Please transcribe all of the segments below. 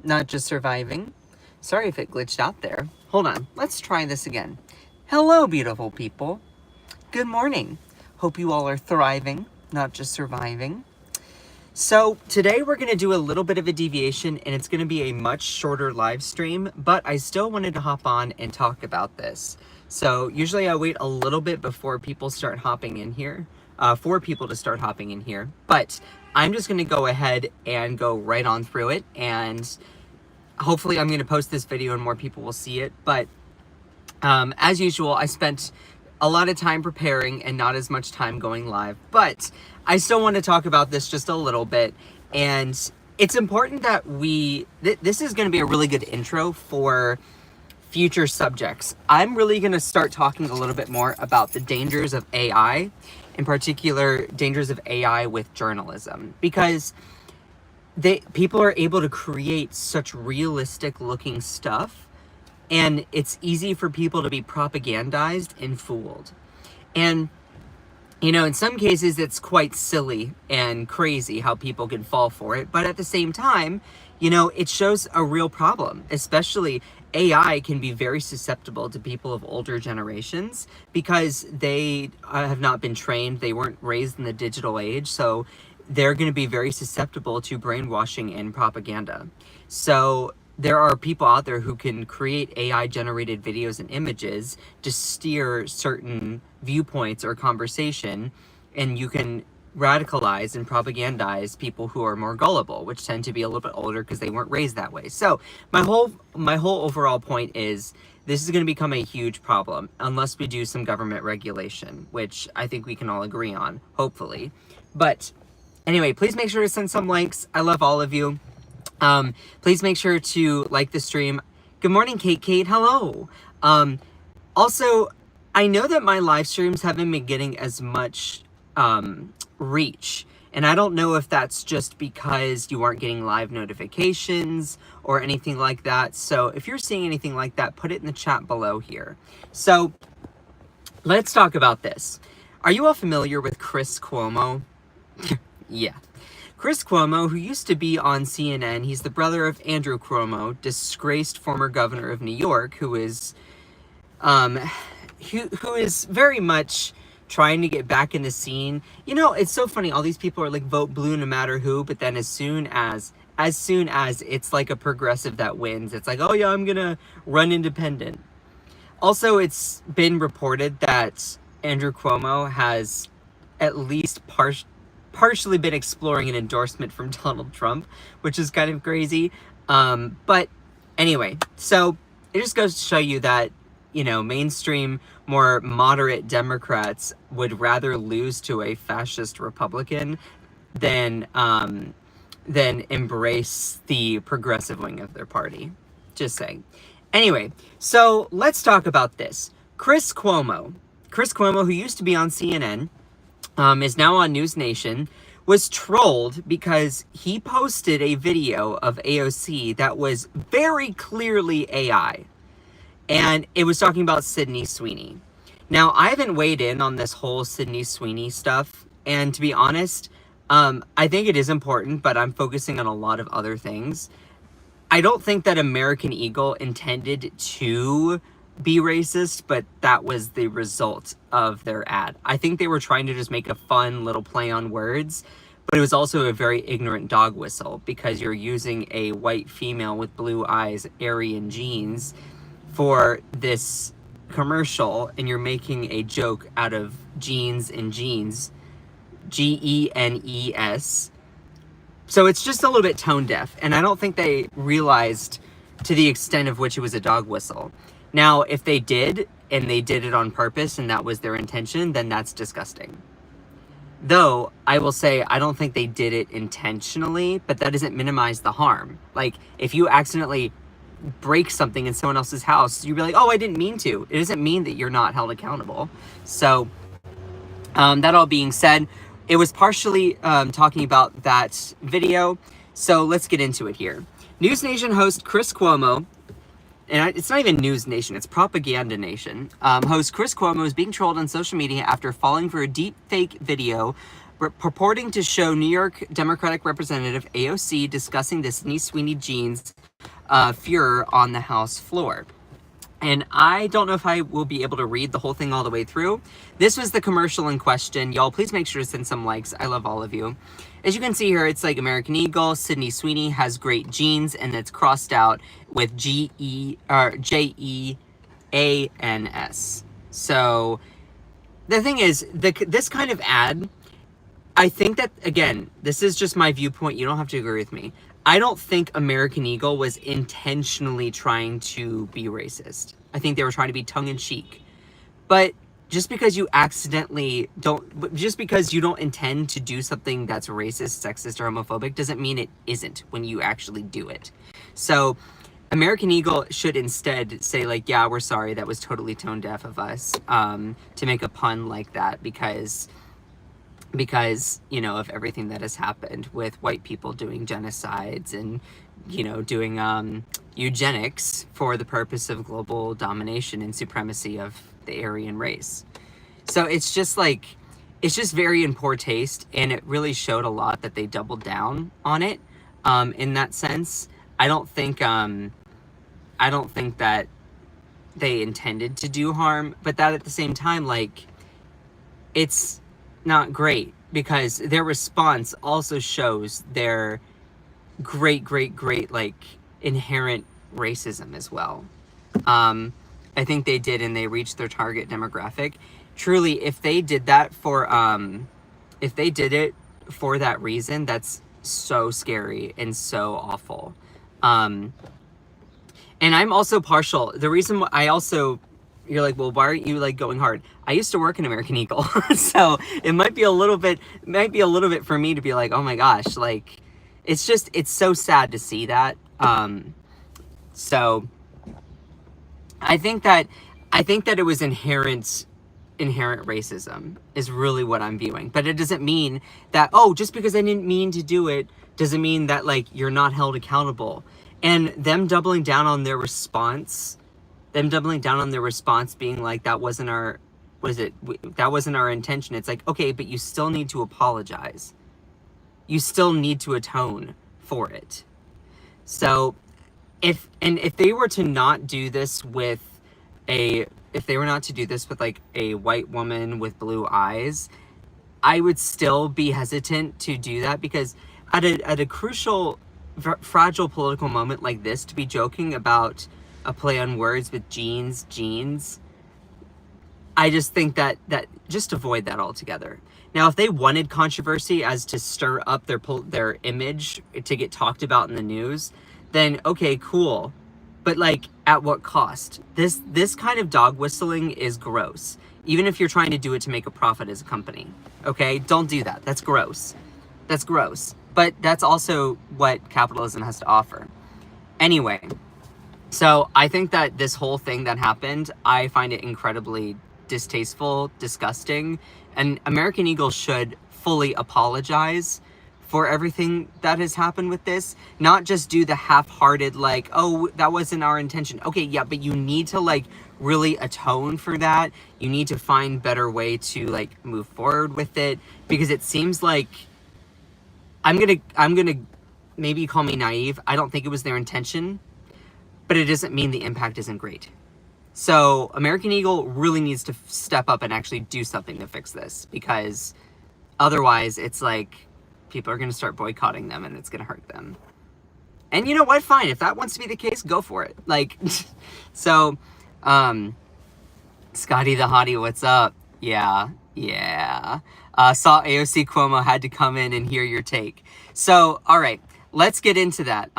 not just surviving. Sorry if it glitched out there. Hold on, let's try this again. Hello, beautiful people. Good morning. Hope you all are thriving, not just surviving. So today we're going to do a little bit of a deviation, and it's going to be a much shorter live stream, but I still wanted to hop on and talk about this. So usually I wait a little bit before people start hopping in here, for people to start hopping in here, but I'm just going to go ahead and go right on through it, and hopefully I'm going to post this video and more people will see it. But as usual, I spent a lot of time preparing and not as much time going live, but I still want to talk about this just a little bit. And it's important that this is going to be a really good intro for future subjects. I'm really going to start talking a little bit more about the dangers of AI, in particular dangers of AI with journalism, because people are able to create such realistic looking stuff, and it's easy for people to be propagandized and fooled. And you know, in some cases it's quite silly and crazy how people can fall for it, but at the same time, you know, it shows a real problem. Especially AI can be very susceptible to people of older generations because they have not been trained, they weren't raised in the digital age, so they're going to be very susceptible to brainwashing and propaganda. So there are people out there who can create AI generated videos and images to steer certain viewpoints or conversation, and you can radicalize and propagandize people who are more gullible, which tend to be a little bit older because they weren't raised that way. So my whole overall point is this is going to become a huge problem unless we do some government regulation, which I think we can all agree on, hopefully. But anyway, please make sure to send some likes. I love all of you. Please make sure to like the stream. Good morning, Kate. Hello. Also, I know that my live streams haven't been getting as much reach, and I don't know if that's just because you aren't getting live notifications or anything like that. So if you're seeing anything like that, put it in the chat below here. So let's talk about this. Are you all familiar with Chris Cuomo? Yeah. Chris Cuomo, who used to be on CNN, he's the brother of Andrew Cuomo, disgraced former governor of New York, who is very much trying to get back in the scene. You know, it's so funny. All these people are like, vote blue no matter who, but then as soon as it's like a progressive that wins, it's like, oh yeah, I'm gonna run independent. Also, it's been reported that Andrew Cuomo has at least partially been exploring an endorsement from Donald Trump, which is kind of crazy. But anyway, so it just goes to show you that, you know, mainstream, more moderate Democrats would rather lose to a fascist Republican than embrace the progressive wing of their party. Just saying. Anyway, so let's talk about this. Chris Cuomo, who used to be on CNN, is now on News Nation, was trolled because he posted a video of AOC that was very clearly AI. And it was talking about Sydney Sweeney. Now, I haven't weighed in on this whole Sydney Sweeney stuff, and to be honest, I think it is important, but I'm focusing on a lot of other things. I don't think that American Eagle intended to be racist, but that was the result of their ad. I think they were trying to just make a fun little play on words, but it was also a very ignorant dog whistle because you're using a white female with blue eyes, Aryan jeans, for this commercial, and you're making a joke out of jeans and jeans, Genes. So it's just a little bit tone deaf, and I don't think they realized to the extent of which it was a dog whistle. Now, if they did, and they did it on purpose, and that was their intention, then that's disgusting. Though, I will say, I don't think they did it intentionally, but that doesn't minimize the harm. Like, if you accidentally break something in someone else's house, you'd be like, oh, I didn't mean to. It doesn't mean that you're not held accountable. So, that all being said, it was partially talking about that video. So let's get into it here. News Nation host Chris Cuomo, and it's not even News Nation, it's Propaganda Nation. Host Chris Cuomo is being trolled on social media after falling for a deepfake video purporting to show New York Democratic Representative AOC discussing the Sydney Sweeney jeans furor on the House floor. And I don't know if I will be able to read the whole thing all the way through. This was the commercial in question. Y'all, please make sure to send some likes. I love all of you. As you can see here, it's like American Eagle, Sydney Sweeney has great jeans, and it's crossed out with Jeans. So the thing is, this kind of ad, I think that, again, this is just my viewpoint. You don't have to agree with me. I don't think American Eagle was intentionally trying to be racist. I think they were trying to be tongue-in-cheek. But just because you just because you don't intend to do something that's racist, sexist, or homophobic doesn't mean it isn't when you actually do it. So American Eagle should instead say, like, yeah, we're sorry, that was totally tone deaf of us to make a pun like that because, you know, of everything that has happened with white people doing genocides and, you know, doing eugenics for the purpose of global domination and supremacy of the Aryan race. So it's just like, it's just very in poor taste, and it really showed a lot that they doubled down on it in that sense. I don't think that they intended to do harm, but that at the same time, like, it's not great because their response also shows their great like inherent racism as well. I think they did, and they reached their target demographic. Truly, if they did that for if they did it for that reason, that's so scary and so awful. And I'm also partial. The reason I also, you're like, well, why aren't you like going hard? I used to work in American Eagle, so it might be a little bit for me to be like, oh my gosh, like, it's so sad to see that. So I think that it was inherent racism is really what I'm viewing. But it doesn't mean that, oh, just because I didn't mean to do it doesn't mean that, like, you're not held accountable. And them doubling down on their response being like, that wasn't our intention. It's like, okay, but you still need to apologize. You still need to atone for it. So if they were to not do this with like a white woman with blue eyes, I would still be hesitant to do that, because at a crucial, fragile political moment like this, to be joking about a play on words with jeans, I just think that just avoid that altogether. Now, if they wanted controversy as to stir up their image to get talked about in the news, then okay, cool. But, like, at what cost? This kind of dog whistling is gross. Even if you're trying to do it to make a profit as a company. Okay? Don't do that. That's gross. That's gross. But that's also what capitalism has to offer. Anyway, so I think that this whole thing that happened, I find it incredibly distasteful, disgusting, and American Eagle should fully apologize for everything that has happened with this. Not just do the half-hearted, like, oh, that wasn't our intention. Okay, yeah, but you need to, like, really atone for that. You need to find better way to, like, move forward with it, because it seems like, I'm gonna maybe call me naive. I don't think it was their intention, but it doesn't mean the impact isn't great. So American Eagle really needs to step up and actually do something to fix this, because otherwise it's like people are going to start boycotting them and it's going to hurt them. And you know what? Fine. If that wants to be the case, go for it. Like, so, Scotty the Hottie, what's up? Yeah. Saw AOC Cuomo, had to come in and hear your take. So, all right, let's get into that.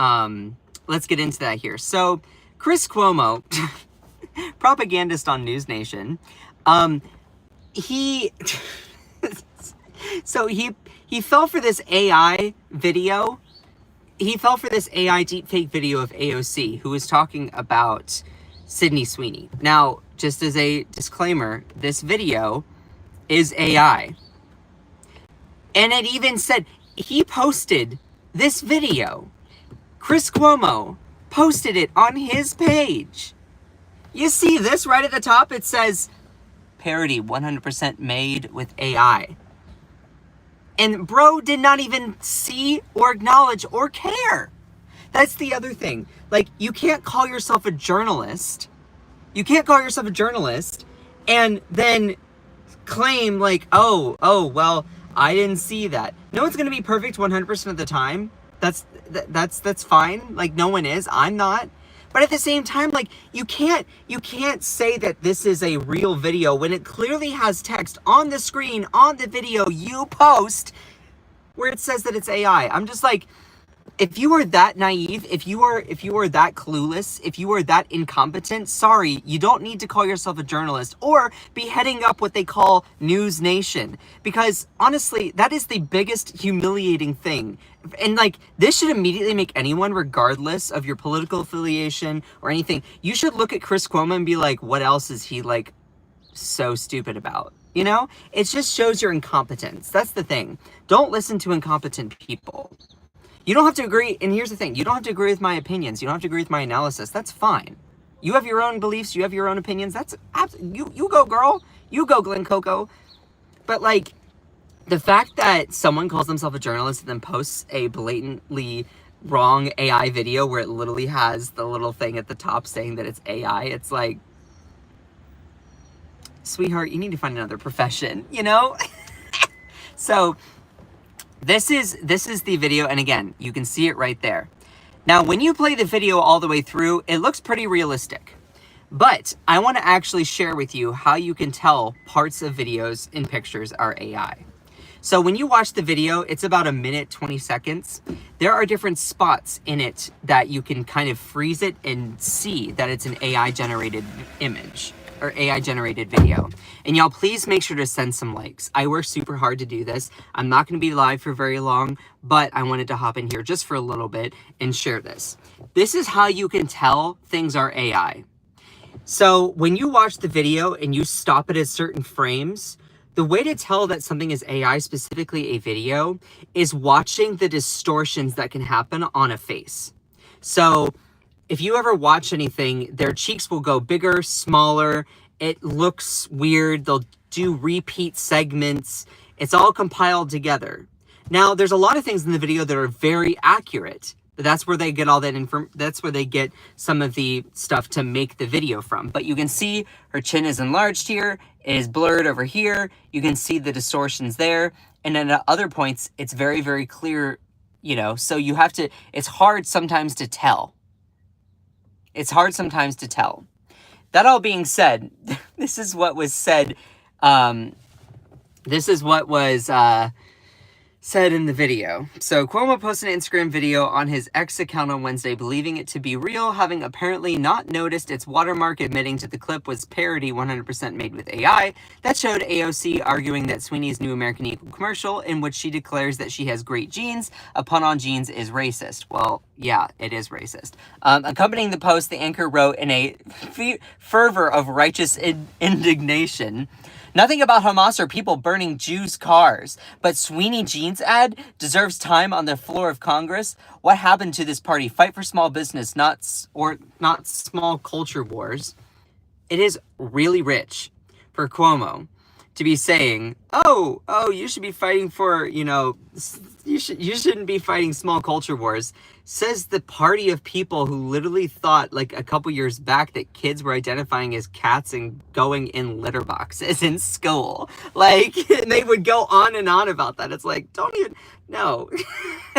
Here. So, Chris Cuomo, propagandist on News Nation, he fell for this AI video. He fell for this AI deepfake video of AOC, who was talking about Sydney Sweeney. Now, just as a disclaimer, this video is AI. And it even said, he posted this video. Chris Cuomo posted it on his page. You see this right at the top? It says, parody 100% made with AI. And bro did not even see or acknowledge or care. That's the other thing. Like, you can't call yourself a journalist. You can't call yourself a journalist and then claim like, well, I didn't see that. No one's going to be perfect 100% of the time. That's fine. Like, no one is. I'm not. But at the same time, like, you can't say that this is a real video when it clearly has text on the screen, on the video you post, where it says that it's AI. I'm just like, if you are that naive, if you are that clueless, if you are that incompetent, sorry, you don't need to call yourself a journalist or be heading up what they call News Nation. Because honestly, that is the biggest humiliating thing. And like, this should immediately make anyone, regardless of your political affiliation or anything, you should look at Chris Cuomo and be like, what else is he like so stupid about? You know, it just shows your incompetence. That's the thing. Don't listen to incompetent people. You don't have to agree, and here's the thing, you don't have to agree with my opinions, you don't have to agree with my analysis, that's fine. You have your own beliefs, you have your own opinions, that's, you go girl, you go Glen Coco. But like, the fact that someone calls themselves a journalist and then posts a blatantly wrong AI video where it literally has the little thing at the top saying that it's AI, it's like, sweetheart, you need to find another profession, you know? So, This is the video, and again, you can see it right there. Now, when you play the video all the way through, it looks pretty realistic. But I want to actually share with you how you can tell parts of videos and pictures are AI. So when you watch the video, it's about 1 minute, 20 seconds. There are different spots in it that you can kind of freeze it and see that it's an AI-generated image or AI-generated video. And y'all, please make sure to send some likes. I work super hard to do this. I'm not going to be live for very long, but I wanted to hop in here just for a little bit and share this. This is how you can tell things are AI. So when you watch the video and you stop it at certain frames, the way to tell that something is AI, specifically a video, is watching the distortions that can happen on a face. So if you ever watch anything, their cheeks will go bigger, smaller. It looks weird. They'll do repeat segments. It's all compiled together. Now, there's a lot of things in the video that are very accurate. That's where they get all that that's where they get some of the stuff to make the video from. But you can see her chin is enlarged here, it is blurred over here. You can see the distortions there. And then at other points, it's very, very clear, you know, so you have to, it's hard sometimes to tell. It's hard sometimes to tell. That all being said, this is what was said. This is what was said in the video. So Cuomo posted an Instagram video on his X account on Wednesday, believing it to be real, having apparently not noticed its watermark, admitting to the clip was parody 100% made with AI. That showed AOC arguing that Sweeney's new American Eagle commercial, in which she declares that she has great genes, a pun on genes is racist. Well, yeah, it is racist. Accompanying the post, the anchor wrote in a fervor of righteous indignation, "Nothing about Hamas or people burning Jews' cars, but Sweeney Jeans ad deserves time on the floor of Congress. What happened to this party? Fight for small business, not small culture wars." It is really rich for Cuomo to be saying, oh, you should be fighting for, you know, you shouldn't be fighting small culture wars. Says the party of people who literally thought like a couple years back that kids were identifying as cats and going in litter boxes in school. Like, and they would go on and on about that. It's like, don't even, no.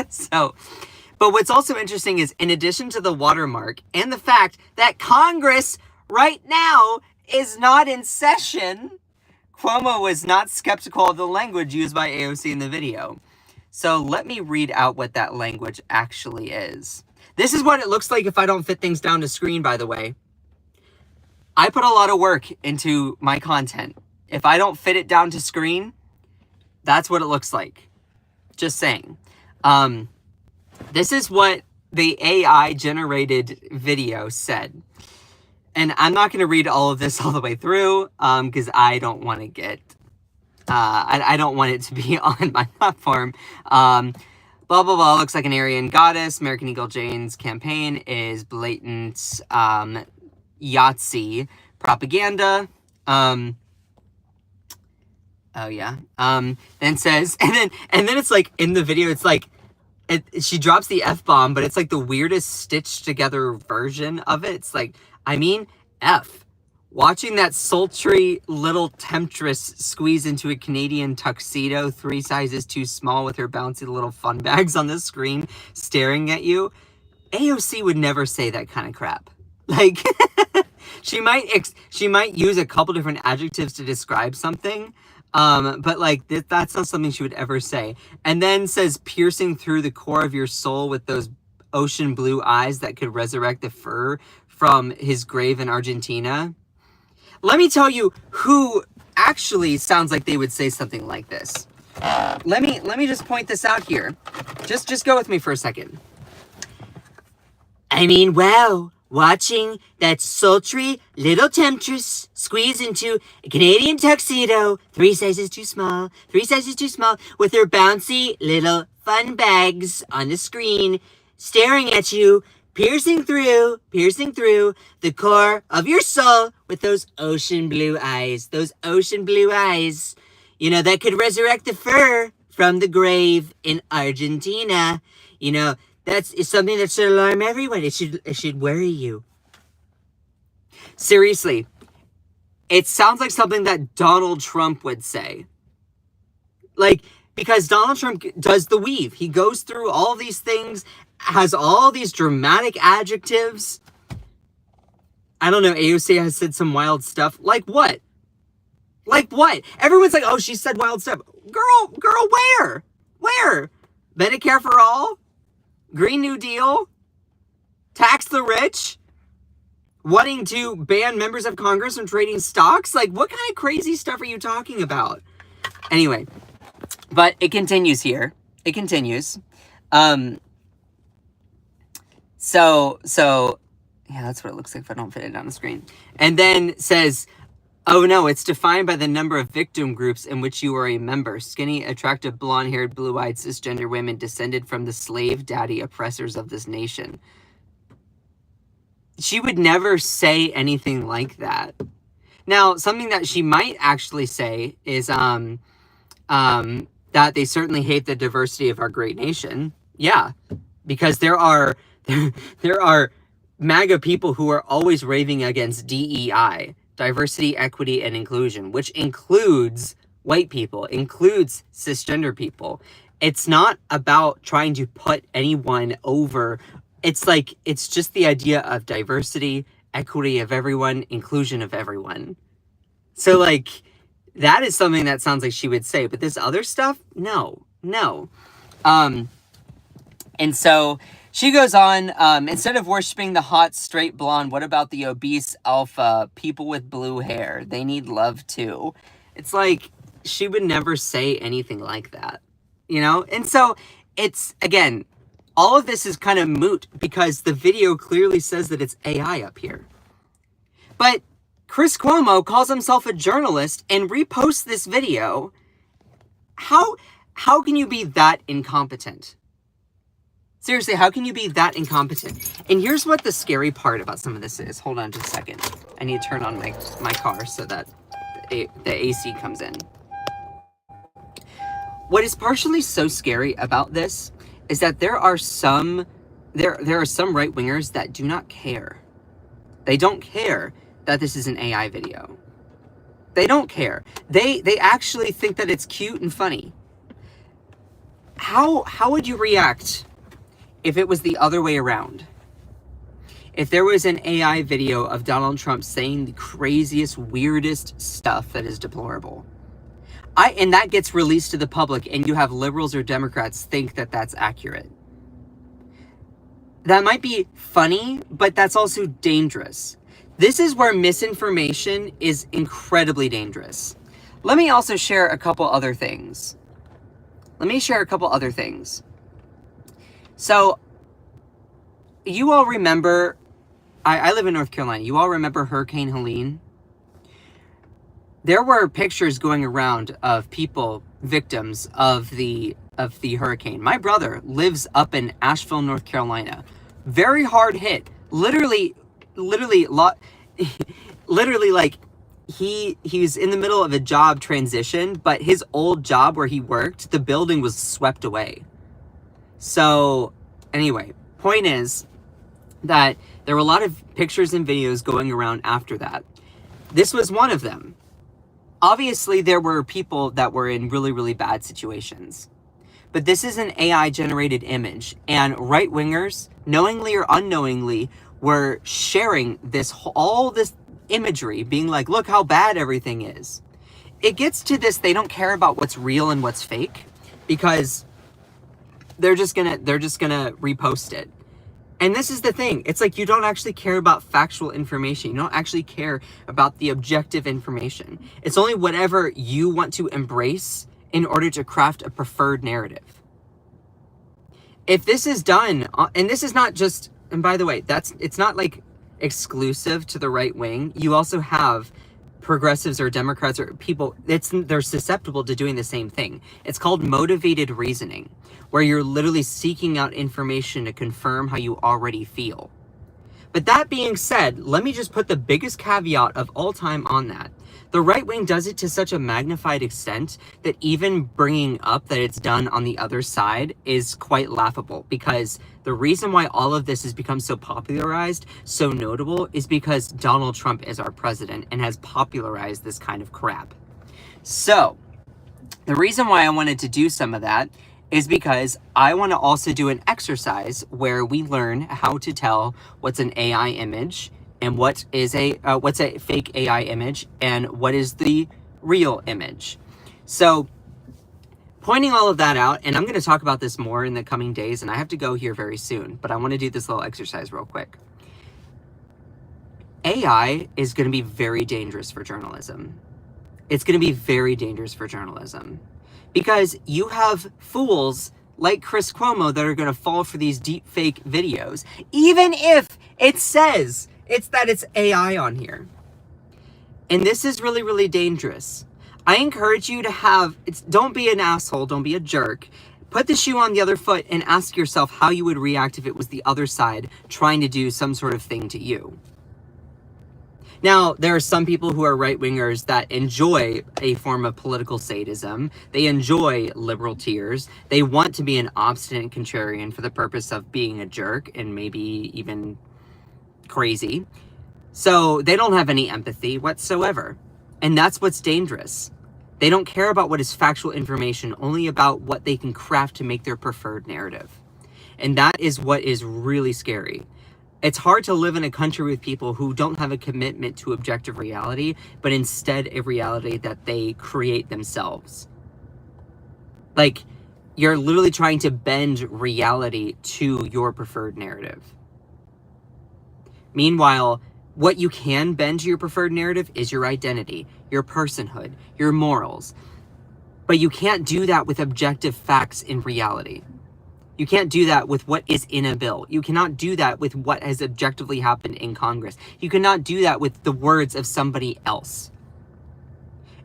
So, but what's also interesting is, in addition to the watermark and the fact that Congress right now is not in session, Cuomo was not skeptical of the language used by AOC in the video. So let me read out what that language actually is. This is what it looks like if I don't fit things down to screen, by the way. I put a lot of work into my content. If I don't fit it down to screen, that's what it looks like. Just saying. This is what the AI generated video said. And I'm not going to read all of this all the way through because I don't want to get, I don't want it to be on my platform. Blah, blah, blah, looks like an Aryan goddess. American Eagle Jane's campaign is blatant Yahtzee propaganda. Oh yeah. Then says, and then it's like in the video, it's like she drops the F-bomb, but it's like the weirdest stitched together version of it. It's like, I mean, F. Watching that sultry little temptress squeeze into a Canadian tuxedo 3 sizes too small with her bouncy little fun bags on the screen staring at you. AOC would never say that kind of crap. Like, she might use a couple different adjectives to describe something, but like that's not something she would ever say. And then says, piercing through the core of your soul with those ocean blue eyes that could resurrect the fur from his grave in Argentina. Let me tell you who actually sounds like they would say something like this. Let me just point this out here. Just go with me for a second. I mean, wow, watching that sultry little temptress squeeze into a Canadian tuxedo, 3 sizes too small, with her bouncy little fun bags on the screen, staring at you, piercing through the core of your soul with those ocean blue eyes, you know, that could resurrect the fur from the grave in Argentina. You know, it's something that should alarm everyone. It should worry you. Seriously, it sounds like something that Donald Trump would say. Like, because Donald Trump does the weave. He goes through all these things, has all these dramatic adjectives. I don't know, AOC has said some wild stuff. Like what? Like what? Everyone's like, oh, she said wild stuff. Girl, where? Where? Medicare for all? Green New Deal? Tax the rich? Wanting to ban members of Congress from trading stocks? Like, what kind of crazy stuff are you talking about? Anyway, but it continues here. It continues. So, yeah, that's what it looks like if I don't fit it on the screen. And then says, oh no, it's defined by the number of victim groups in which you are a member. Skinny, attractive, blonde-haired, blue-eyed, cisgender women descended from the slave daddy oppressors of this nation. She would never say anything like that. Now, something that she might actually say is that they certainly hate the diversity of our great nation. Yeah, because there are MAGA people who are always raving against DEI, diversity, equity, and inclusion, which includes white people, includes cisgender people. It's not about trying to put anyone over. It's like, it's just the idea of diversity, equity of everyone, inclusion of everyone. So like, that is something that sounds like she would say, but this other stuff, no. And so she goes on, instead of worshiping the hot, straight blonde, what about the obese alpha, people with blue hair? They need love too. It's like, she would never say anything like that, you know? And so it's, again, all of this is kind of moot because the video clearly says that it's AI up here. But Chris Cuomo calls himself a journalist and reposts this video. How can you be that incompetent? Seriously, how can you be that incompetent? And here's what the scary part about some of this is. Hold on just a second. I need to turn on my car so that the AC comes in. What is partially so scary about this is that there are some right-wingers that do not care. They don't care that this is an AI video. They don't care. They actually think that it's cute and funny. How would you react if it was the other way around? If there was an AI video of Donald Trump saying the craziest, weirdest stuff that is deplorable, and that gets released to the public, and you have liberals or Democrats think that that's accurate. That might be funny, but that's also dangerous. This is where misinformation is incredibly dangerous. Let me also share a couple other things. So, you all remember, I live in North Carolina. You all remember Hurricane Helene? There were pictures going around of people, victims of the hurricane. My brother lives up in Asheville, North Carolina. Very hard hit. Literally like he's in the middle of a job transition, but his old job where he worked, the building was swept away. So anyway, point is that there were a lot of pictures and videos going around after that. This was one of them. Obviously, there were people that were in really, really bad situations. But this is an AI-generated image, and right-wingers, knowingly or unknowingly, were sharing all this imagery, being like, look how bad everything is. It gets to this, they don't care about what's real and what's fake, because they're just gonna repost it. And this is the thing. It's like you don't actually care about factual information. You don't actually care about the objective information. It's only whatever you want to embrace in order to craft a preferred narrative. If this is done, and this is not just, and by the way, it's not like exclusive to the right wing. You also have progressives or Democrats or people, they're susceptible to doing the same thing. It's called motivated reasoning, where you're literally seeking out information to confirm how you already feel. But that being said, let me just put the biggest caveat of all time on that. The right wing does it to such a magnified extent that even bringing up that it's done on the other side is quite laughable, because the reason why all of this has become so popularized, so notable, is because Donald Trump is our president and has popularized this kind of crap. So the reason why I wanted to do some of that is because I want to also do an exercise where we learn how to tell what's an AI image and what's a fake AI image and what is the real image. So pointing all of that out, and I'm going to talk about this more in the coming days, and I have to go here very soon, but I want to do this little exercise real quick. AI is going to be very dangerous for journalism. It's going to be very dangerous for journalism, because you have fools like Chris Cuomo that are going to fall for these deep fake videos, even if it says it's AI on here. And this is really, really dangerous. I encourage you to don't be an asshole, don't be a jerk. Put the shoe on the other foot and ask yourself how you would react if it was the other side trying to do some sort of thing to you. Now, there are some people who are right-wingers that enjoy a form of political sadism. They enjoy liberal tears. They want to be an obstinate contrarian for the purpose of being a jerk and maybe even crazy. So they don't have any empathy whatsoever. And that's what's dangerous. They don't care about what is factual information, only about what they can craft to make their preferred narrative. And that is what is really scary. It's hard to live in a country with people who don't have a commitment to objective reality, but instead a reality that they create themselves. Like, you're literally trying to bend reality to your preferred narrative. Meanwhile, what you can bend to your preferred narrative is your identity, your personhood, your morals. But you can't do that with objective facts in reality. You can't do that with what is in a bill. You cannot do that with what has objectively happened in Congress. You cannot do that with the words of somebody else.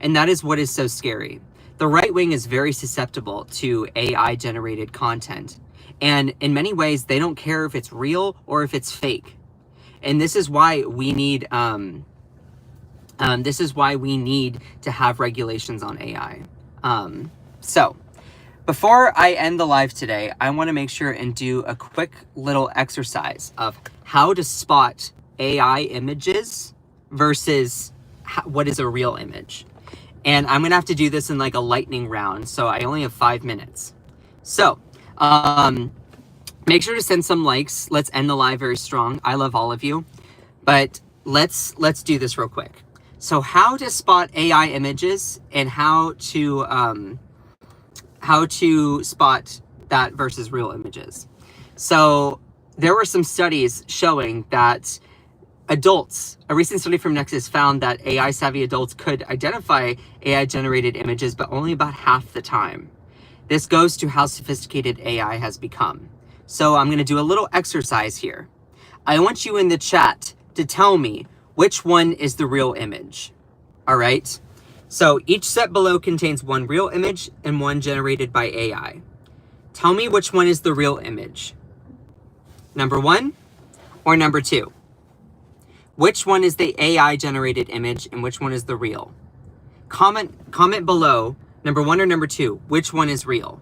And that is what is so scary. The right wing is very susceptible to AI-generated content. And in many ways, they don't care if it's real or if it's fake. And this is why we need to have regulations on AI. So before I end the live today, I want to make sure and do a quick little exercise of how to spot AI images versus what is a real image. And I'm going to have to do this in like a lightning round, so I only have 5 minutes. So, make sure to send some likes. Let's end the live very strong. I love all of you. But let's do this real quick. So how to spot AI images and how to spot that versus real images. So there were some studies showing that adults, a recent study from Nexus found that AI savvy adults could identify AI generated images, but only about half the time. This goes to how sophisticated AI has become. So I'm going to do a little exercise here. I want you in the chat to tell me which one is the real image. All right. So each set below contains one real image and one generated by AI. Tell me which one is the real image. Number 1 or number 2? Which one is the AI generated image and which one is the real? Comment below, number 1 or number 2, which one is real?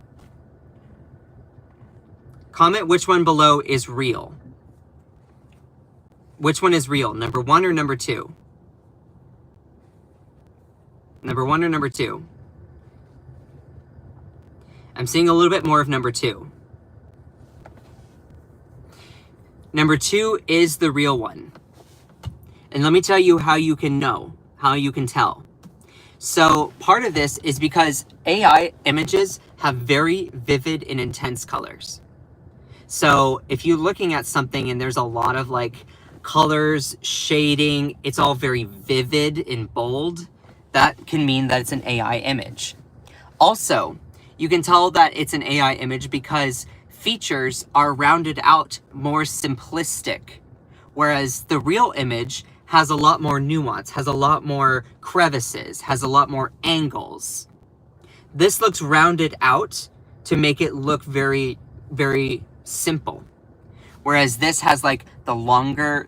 Comment which one below is real. Which one is real, number 1 or number 2? Number 1 or number 2? I'm seeing a little bit more of number 2. Number 2 is the real one. And let me tell you how you can know, how you can tell. So part of this is because AI images have very vivid and intense colors. So if you're looking at something and there's a lot of like colors, shading, it's all very vivid and bold, that can mean that it's an AI image. Also, you can tell that it's an AI image because features are rounded out more simplistic, whereas the real image has a lot more nuance, has a lot more crevices, has a lot more angles. This looks rounded out to make it look very, very simple. Whereas this has like the longer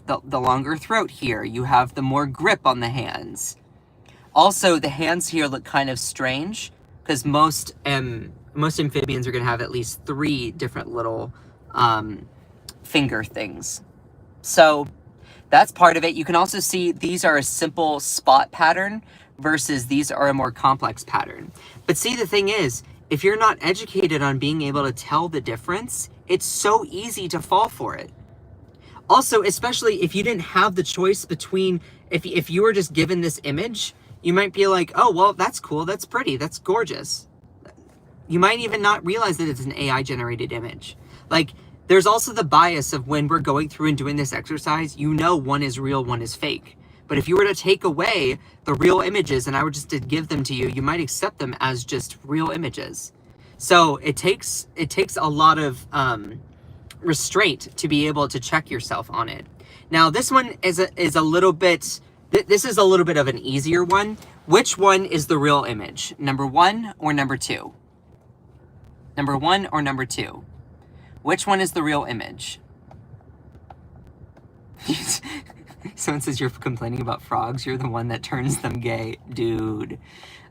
throat here. You have the more grip on the hands. Also, the hands here look kind of strange because most amphibians are going to have at least 3 different little finger things. So that's part of it. You can also see these are a simple spot pattern versus these are a more complex pattern. But see, the thing is, if you're not educated on being able to tell the difference, it's so easy to fall for it. Also, especially if you didn't have the choice between, if you were just given this image, you might be like, oh, well, that's cool, that's pretty, that's gorgeous. You might even not realize that it's an AI generated image. Like, there's also the bias of when we're going through and doing this exercise, you know one is real, one is fake. But if you were to take away the real images and I were just to give them to you, you might accept them as just real images. So it takes a lot of restraint to be able to check yourself on it. Now this one is a little bit, this is a little bit of an easier one. Which one is the real image? Number 1 or number 2? Number 1 or number 2? Which one is the real image? Someone says you're complaining about frogs. You're the one that turns them gay. Dude.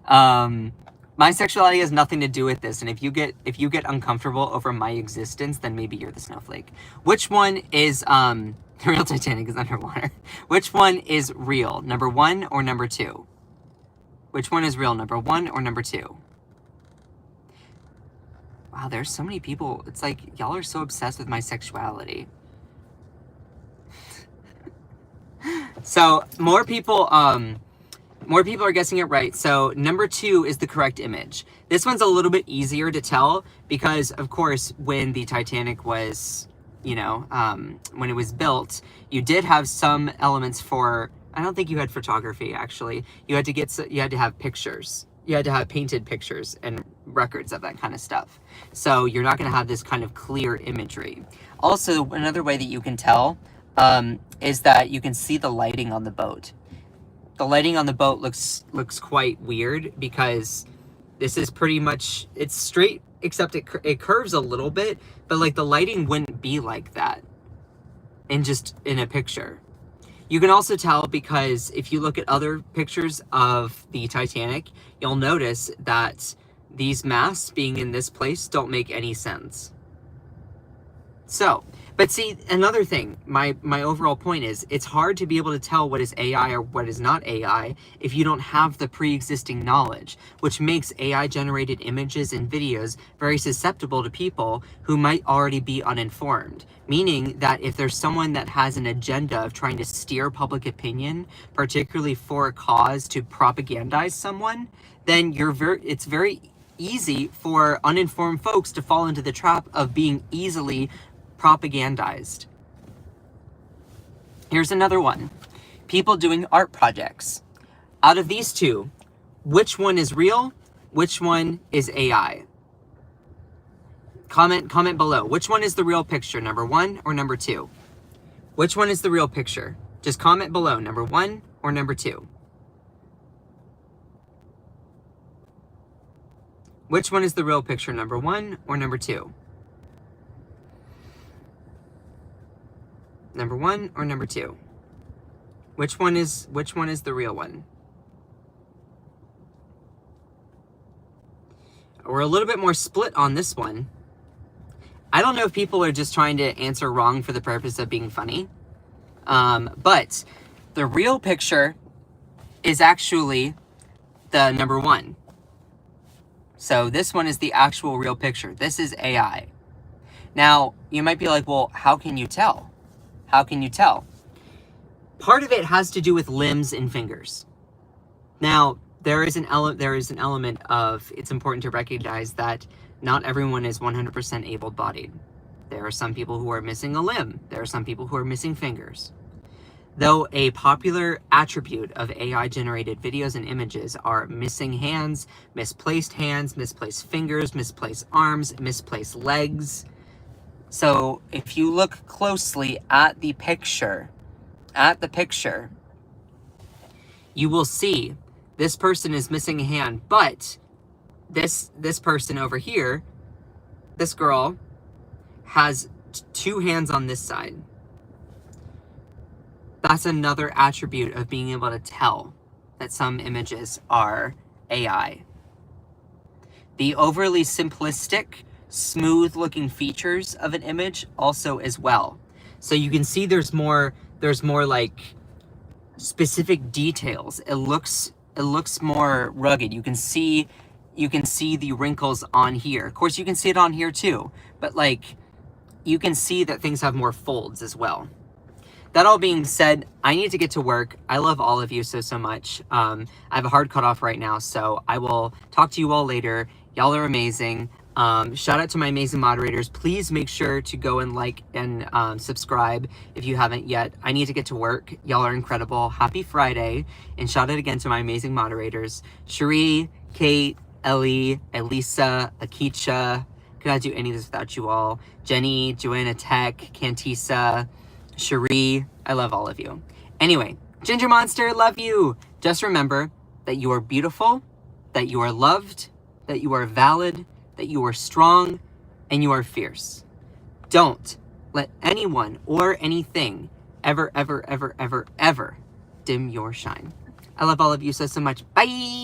My sexuality has nothing to do with this. And if you get uncomfortable over my existence, then maybe you're the snowflake. Which one is, the real Titanic is underwater. Which one is real? Number 1 or number 2? Which one is real? Number 1 or number 2? Wow, there's so many people. It's like, y'all are so obsessed with my sexuality. So more people are guessing it right. So number 2 is the correct image. This one's a little bit easier to tell because, of course, when the Titanic was, when it was built, you did have some elements for, I don't think you had photography, actually. You had to have pictures. You had to have painted pictures and records of that kind of stuff. So you're not going to have this kind of clear imagery. Also, another way that you can tell is that you can see the lighting on the boat. The lighting on the boat looks quite weird because this is pretty much, it's straight, except it curves a little bit, but like the lighting wouldn't be like that in a picture. You can also tell because if you look at other pictures of the Titanic, you'll notice that these masts being in this place don't make any sense. So, but see, another thing, my overall point is, it's hard to be able to tell what is AI or what is not AI if you don't have the pre-existing knowledge, which makes AI-generated images and videos very susceptible to people who might already be uninformed. Meaning that if there's someone that has an agenda of trying to steer public opinion, particularly for a cause to propagandize someone, then it's very easy for uninformed folks to fall into the trap of being easily propagandized. Here's another one. People doing art projects. Out of these two, which one is real? Which one is AI? Comment below. Which one is the real picture? Number 1 or number 2? Which one is the real picture? Just comment below. Number 1 or number 2? Which one is the real picture? Number 1 or number 2? Number 1 or number 2? Which one is the real one? We're a little bit more split on this one. I don't know if people are just trying to answer wrong for the purpose of being funny. But the real picture is actually the number one. So this one is the actual real picture. This is AI. Now, you might be like, well, how can you tell? How can you tell? Part of it has to do with limbs and fingers. Now, there is an element of, it's important to recognize that not everyone is 100% able-bodied. There are some people who are missing a limb. There are some people who are missing fingers. Though a popular attribute of AI-generated videos and images are missing hands, misplaced fingers, misplaced arms, misplaced legs. So if you look closely at the picture, you will see this person is missing a hand, but this person over here, this girl, has two hands on this side. That's another attribute of being able to tell that some images are AI. The overly simplistic, smooth-looking features of an image also as well. So you can see there's more like specific details. It looks more rugged. You can see the wrinkles on here. Of course, you can see it on here too, but like you can see that things have more folds as well. That all being said, I need to get to work. I love all of you so much. I have a hard cutoff right now, so I will talk to you all later. Y'all are amazing. Shout out to my amazing moderators. Please make sure to go and like and subscribe if you haven't yet. I need to get to work. Y'all are incredible. Happy Friday. And shout out again to my amazing moderators. Cherie, Kate, Ellie, Elisa, Akicha. Could not do any of this without you all. Jenny, Joanna Tech, Cantisa, Cherie. I love all of you. Anyway, Ginger Monster, love you. Just remember that you are beautiful, that you are loved, that you are valid, that you are strong, and you are fierce. Don't let anyone or anything ever dim your shine. I love all of you so much. Bye!